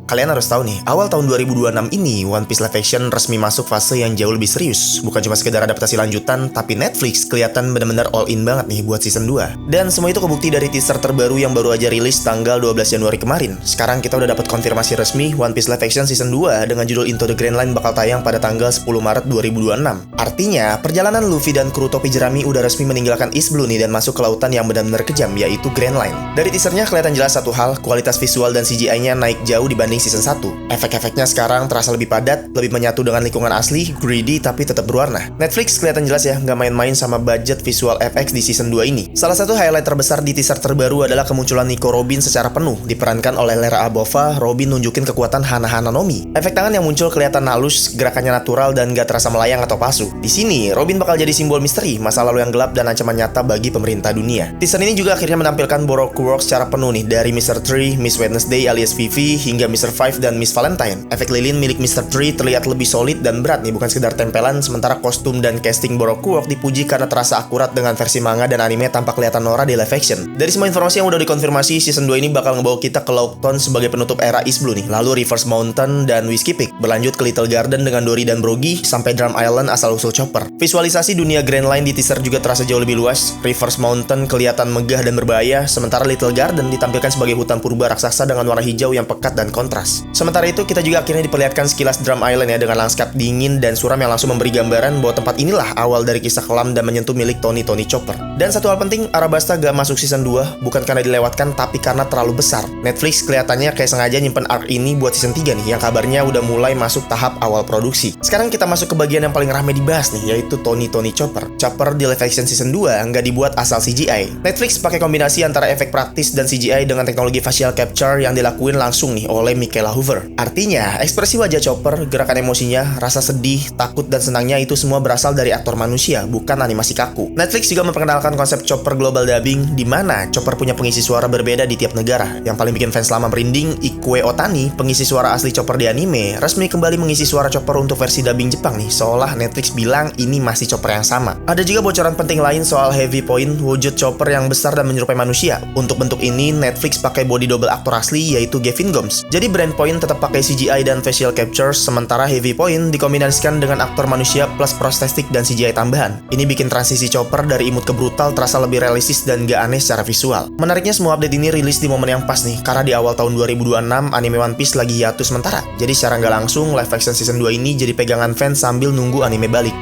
Kalian harus tahu nih, awal tahun 2026 ini One Piece live action resmi masuk fase yang jauh lebih serius. Bukan cuma sekedar adaptasi lanjutan, tapi Netflix kelihatan benar-benar all in banget nih buat season 2. Dan semua itu kebukti dari teaser terbaru yang baru aja rilis tanggal 12 Januari kemarin. Sekarang kita udah dapat konfirmasi resmi One Piece live action season 2 dengan judul Into the Grand Line bakal tayang pada tanggal 10 Maret 2026. Artinya, perjalanan Luffy dan kru topi jerami udah resmi meninggalkan East Blue nih dan masuk ke lautan yang benar-benar kejam, yaitu Grand Line. Dari teasernya kelihatan jelas satu hal, kualitas visual dan CGI-nya naik jauh dibanding season 1. Efek-efeknya sekarang terasa lebih padat, lebih menyatu dengan lingkungan asli, greedy tapi tetap berwarna. Netflix kelihatan jelas ya, nggak main-main sama budget visual FX di season 2 ini. Salah satu highlight terbesar di teaser terbaru adalah kemunculan Nico Robin secara penuh, diperankan oleh Lera Abova. Robin nunjukin kekuatan Hana-Hana Nomi. Efek tangan yang muncul kelihatan halus, gerakannya natural dan gak terasa melayang atau palsu. Di sini, Robin bakal jadi simbol misteri, masa lalu yang gelap dan ancaman nyata bagi pemerintah dunia. Teaser ini juga akhirnya menampilkan Baroque Works secara penuh nih, dari Mr. Tree, Miss Wednesday alias Vivi, hingga Mr. Five dan Miss Valentine. Efek lilin milik Mr. Tree terlihat lebih solid dan berat nih, bukan sekedar tempelan, sementara kostum dan casting Baroque Works dipuji karena terasa akurat dengan versi manga dan anime tanpa kelihatan norak di live action. Dari semua informasi yang udah dikonfirmasi, season 2 ini bakal ngebawa kita ke Lockton sebagai penutup era East Blue nih, lalu Reverse Mountain dan Whiskey Peak, berlanjut ke Little Garden dengan Dory dan Brogy, sampai Drum Island asal-usul Chopper. Visualisasi dunia Grand Line di teaser juga terasa jauh lebih luas. Reverse Mountain kelihatan megah dan berbahaya, sementara Little Garden ditampilkan sebagai hutan purba raksasa dengan warna hijau yang pekat dan kontras. Sementara itu, kita juga akhirnya diperlihatkan sekilas Drum Island ya, dengan lanskap dingin dan suram yang langsung memberi gambaran bahwa tempat inilah awal dari kisah kelam dan menyentuh milik Tony Chopper. Dan satu hal penting, Arabasta gak masuk season 2 bukan karena dilewatkan, tapi karena terlalu besar. Netflix kelihatannya kayak sengaja nyimpen arc ini buat season 3 nih, yang kabarnya udah mulai masuk tahap awal produksi. Sekarang kita masuk ke bagian yang paling ramai dibahas nih, yaitu Tony Chopper. Chopper di live action season 2 nggak dibuat asal CGI. Netflix pakai kombinasi antara efek praktis dan CGI dengan teknologi facial capture yang dilakuin langsung nih oleh Michaela Hoover. Artinya, ekspresi wajah Chopper, gerakan emosinya, rasa sedih, takut, dan senangnya itu semua berasal dari aktor manusia, bukan animasi kaku. Netflix juga memperkenalkan konsep Chopper Global Dubbing, di mana Chopper punya pengisi suara berbeda di tiap negara. Yang paling bikin fans lama merinding, Ikue Otani, pengisi suara asli Chopper di anime, resmi kembali mengisi suara Chopper untuk versi dubbing Jepang nih, seolah Netflix bilang ini masih Chopper yang sama. Ada juga bocoran penting lain soal Heavy Point, wujud Chopper yang besar dan menyerupai manusia. Untuk bentuk ini, Netflix pakai body double aktor asli, yaitu Gavin Gomes. Jadi Brand Point tetap pakai CGI dan facial capture, sementara Heavy Point dikombinasikan dengan aktor manusia plus prosthetic dan CGI tambahan. Ini bikin transisi Chopper dari imut ke brutal terasa lebih realistis dan gak aneh secara visual. Menariknya, semua update ini rilis di momen yang pas nih, karena di awal tahun 2026 anime One Piece lagi hiatus sementara. Jadi secara gak langsung, live action season 2 ini jadi pegangan fans sambil nunggu anime balik.